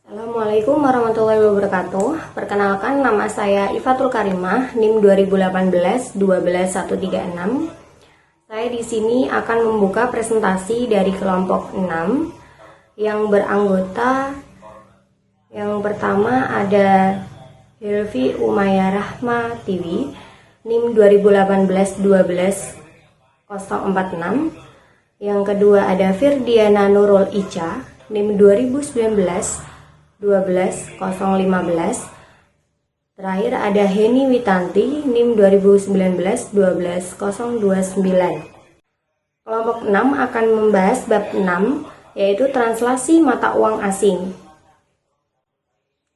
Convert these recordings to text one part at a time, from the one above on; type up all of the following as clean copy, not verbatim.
Assalamualaikum warahmatullahi wabarakatuh. Perkenalkan, nama saya Ifatul Karimah, NIM 2018-12136. Saya di sini akan membuka presentasi dari kelompok 6 yang beranggota yang pertama ada Hilvi Umayyah Rahmatiwi, NIM 2018-12046. Yang kedua ada Firdiana Nurul Ica, NIM 2019-12015. Terakhir ada Heni Witanti, NIM 2019-12029. Kelompok 6 akan membahas bab 6, yaitu translasi mata uang asing.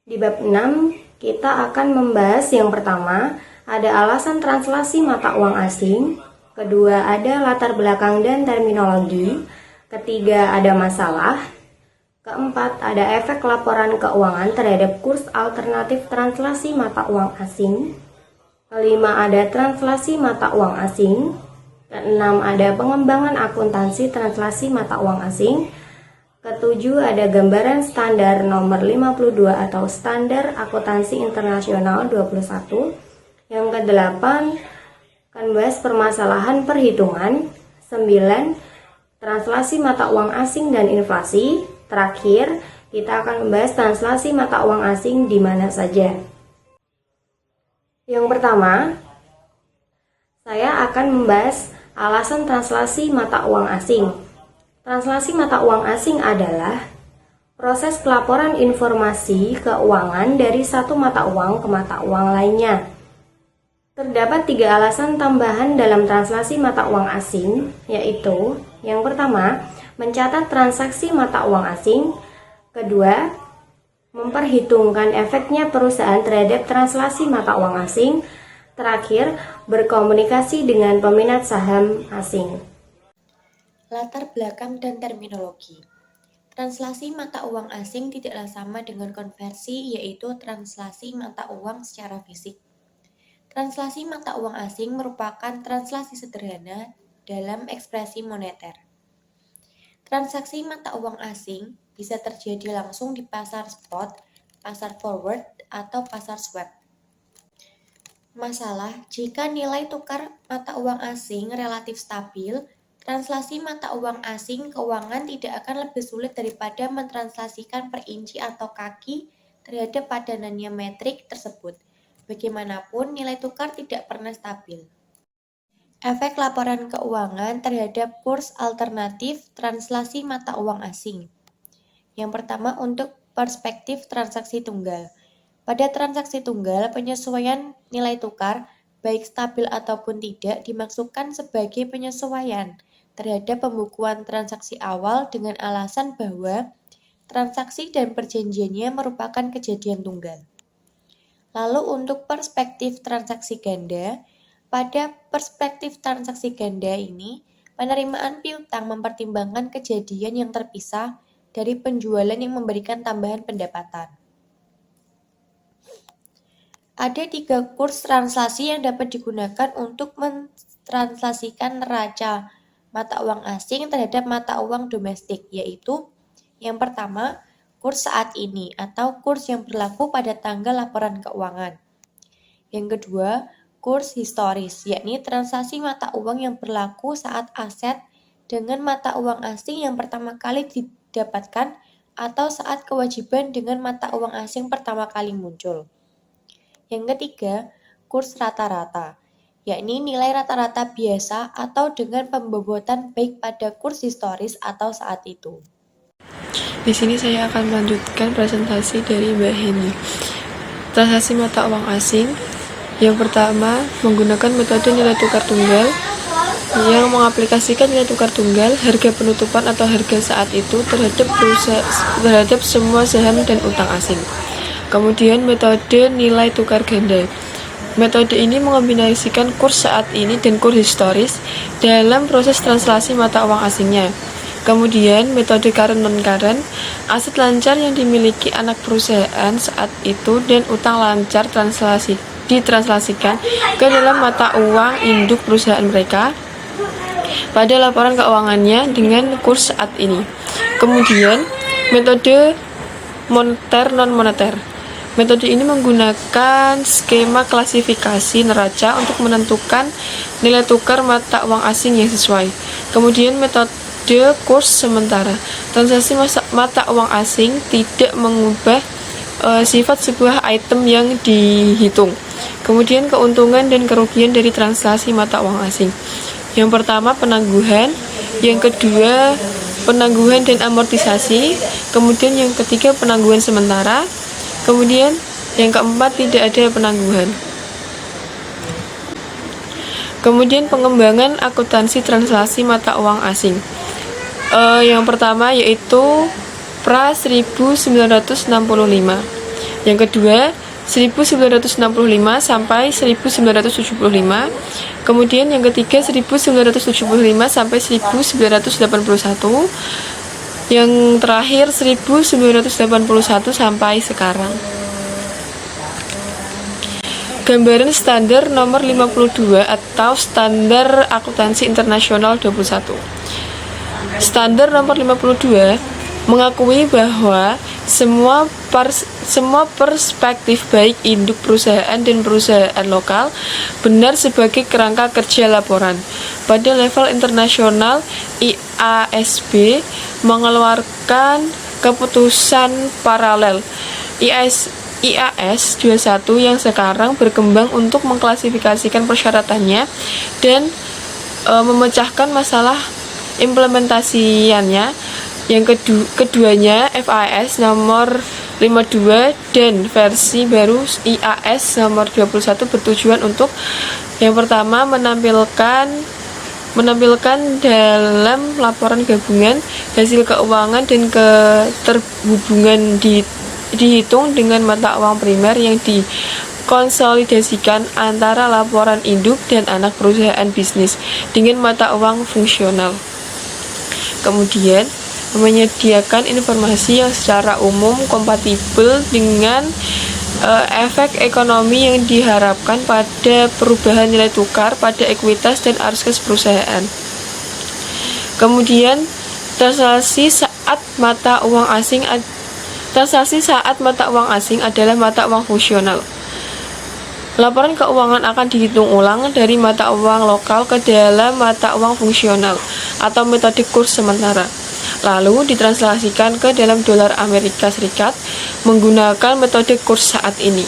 Di bab 6 kita akan membahas yang pertama ada alasan translasi mata uang asing, kedua ada latar belakang dan terminologi, ketiga ada masalah, keempat, ada efek laporan keuangan terhadap kurs alternatif translasi mata uang asing. Kelima, ada translasi mata uang asing. Keenam, ada pengembangan akuntansi translasi mata uang asing. Ketujuh, ada gambaran standar nomor 52 atau standar akuntansi internasional 21. Yang kedelapan, akan bahas permasalahan perhitungan. 9, translasi mata uang asing dan inflasi. Terakhir, kita akan membahas translasi mata uang asing di mana saja. Yang pertama, saya akan membahas alasan translasi mata uang asing. Translasi mata uang asing adalah proses pelaporan informasi keuangan dari satu mata uang ke mata uang lainnya. Terdapat 3 alasan tambahan dalam translasi mata uang asing, yaitu yang pertama, mencatat transaksi mata uang asing. Kedua, memperhitungkan efeknya perusahaan terhadap translasi mata uang asing. Terakhir, berkomunikasi dengan peminat saham asing. Latar belakang dan terminologi. Translasi mata uang asing tidaklah sama dengan konversi, yaitu translasi mata uang secara fisik. Translasi mata uang asing merupakan translasi sederhana dalam ekspresi moneter. Transaksi mata uang asing bisa terjadi langsung di pasar spot, pasar forward, atau pasar swap. Masalah, jika nilai tukar mata uang asing relatif stabil, translasi mata uang asing keuangan tidak akan lebih sulit daripada mentranslasikan per inci atau kaki terhadap padanannya metrik tersebut. Bagaimanapun, nilai tukar tidak pernah stabil. Efek laporan keuangan terhadap kurs alternatif translasi mata uang asing. Yang pertama, untuk perspektif transaksi tunggal. Pada transaksi tunggal, penyesuaian nilai tukar, baik stabil ataupun tidak, dimaksudkan sebagai penyesuaian terhadap pembukuan transaksi awal dengan alasan bahwa transaksi dan perjanjiannya merupakan kejadian tunggal. Lalu untuk perspektif transaksi ganda, pada perspektif transaksi ganda ini, penerimaan piutang mempertimbangkan kejadian yang terpisah dari penjualan yang memberikan tambahan pendapatan. Ada 3 kurs translasi yang dapat digunakan untuk mentranslasikan neraca mata uang asing terhadap mata uang domestik, yaitu yang pertama, kurs saat ini atau kurs yang berlaku pada tanggal laporan keuangan. Yang kedua, kurs historis, yakni transaksi mata uang yang berlaku saat aset dengan mata uang asing yang pertama kali didapatkan atau saat kewajiban dengan mata uang asing pertama kali muncul. Yang ketiga, kurs rata-rata, yakni nilai rata-rata biasa atau dengan pembobotan baik pada kurs historis atau saat itu. Di sini saya akan melanjutkan presentasi dari Mbak Heni. Transaksi mata uang asing. Yang pertama, menggunakan metode nilai tukar tunggal yang mengaplikasikan nilai tukar tunggal harga penutupan atau harga saat itu terhadap semua saham dan utang asing. Kemudian metode nilai tukar ganda. Metode ini mengombinasikan kurs saat ini dan kurs historis dalam proses translasi mata uang asingnya. Kemudian metode current non-current, aset lancar yang dimiliki anak perusahaan saat itu dan utang lancar ditranslasikan ke dalam mata uang induk perusahaan mereka pada laporan keuangannya dengan kurs saat ini. Kemudian metode moneter non-moneter. Metode ini menggunakan skema klasifikasi neraca untuk menentukan nilai tukar mata uang asing yang sesuai. Kemudian metode kurs sementara. Transaksi mata uang asing tidak mengubah sifat sebuah item yang dihitung. Kemudian keuntungan dan kerugian dari transaksi mata uang asing. Yang pertama penangguhan, yang kedua penangguhan dan amortisasi, kemudian yang ketiga penangguhan sementara, kemudian yang keempat tidak ada penangguhan. Kemudian pengembangan akuntansi transaksi mata uang asing. Yang pertama yaitu pra 1965. Yang kedua 1965 sampai 1975. Kemudian yang ketiga 1975 sampai 1981. Yang terakhir 1981 sampai sekarang. Gambaran standar nomor 52 atau standar akuntansi internasional 21. Standar nomor 52 mengakui bahwa semua perspektif baik induk perusahaan dan perusahaan lokal benar sebagai kerangka kerja laporan. Pada level internasional, IASB mengeluarkan keputusan paralel IAS 21 yang sekarang berkembang untuk mengklasifikasikan persyaratannya dan memecahkan masalah implementasiannya. Yang keduanya FAS nomor 52 dan versi baru IAS nomor 21 bertujuan untuk yang pertama menampilkan dalam laporan gabungan hasil keuangan dan keterhubungan dihitung dengan mata uang primer yang dikonsolidasikan antara laporan induk dan anak perusahaan bisnis dengan mata uang fungsional. Kemudian menyediakan informasi yang secara umum kompatibel dengan efek ekonomi yang diharapkan pada perubahan nilai tukar pada ekuitas dan arus kas perusahaan. Kemudian transaksi saat mata uang asing adalah mata uang fungsional. Laporan keuangan akan dihitung ulang dari mata uang lokal ke dalam mata uang fungsional atau metode kurs sementara, lalu ditranslasikan ke dalam dolar Amerika Serikat menggunakan metode kurs saat ini.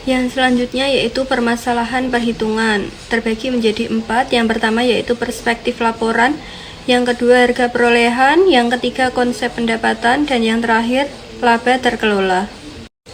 Yang selanjutnya yaitu permasalahan perhitungan, terbagi menjadi 4. Yang pertama yaitu perspektif laporan, yang kedua harga perolehan, yang ketiga konsep pendapatan, dan yang terakhir laba terkelola.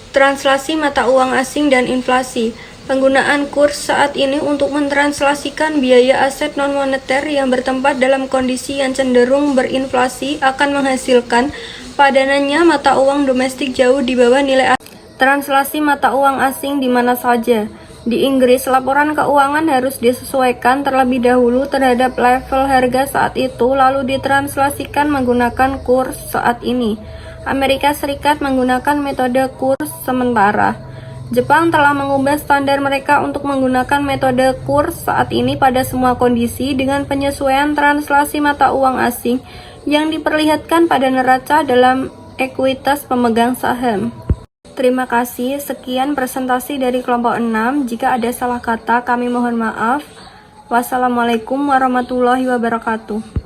Translasi mata uang asing dan inflasi. Penggunaan kurs saat ini untuk mentranslasikan biaya aset non-moneter yang bertempat dalam kondisi yang cenderung berinflasi akan menghasilkan padanannya mata uang domestik jauh di bawah nilai asing. Translasi mata uang asing di mana saja. Di Inggris, laporan keuangan harus disesuaikan terlebih dahulu terhadap level harga saat itu, lalu ditranslasikan menggunakan kurs saat ini. Amerika Serikat menggunakan metode kurs sementara. Jepang telah mengubah standar mereka untuk menggunakan metode kurs saat ini pada semua kondisi dengan penyesuaian translasi mata uang asing yang diperlihatkan pada neraca dalam ekuitas pemegang saham. Terima kasih, sekian presentasi dari kelompok 6. Jika ada salah kata, kami mohon maaf. Wassalamualaikum warahmatullahi wabarakatuh.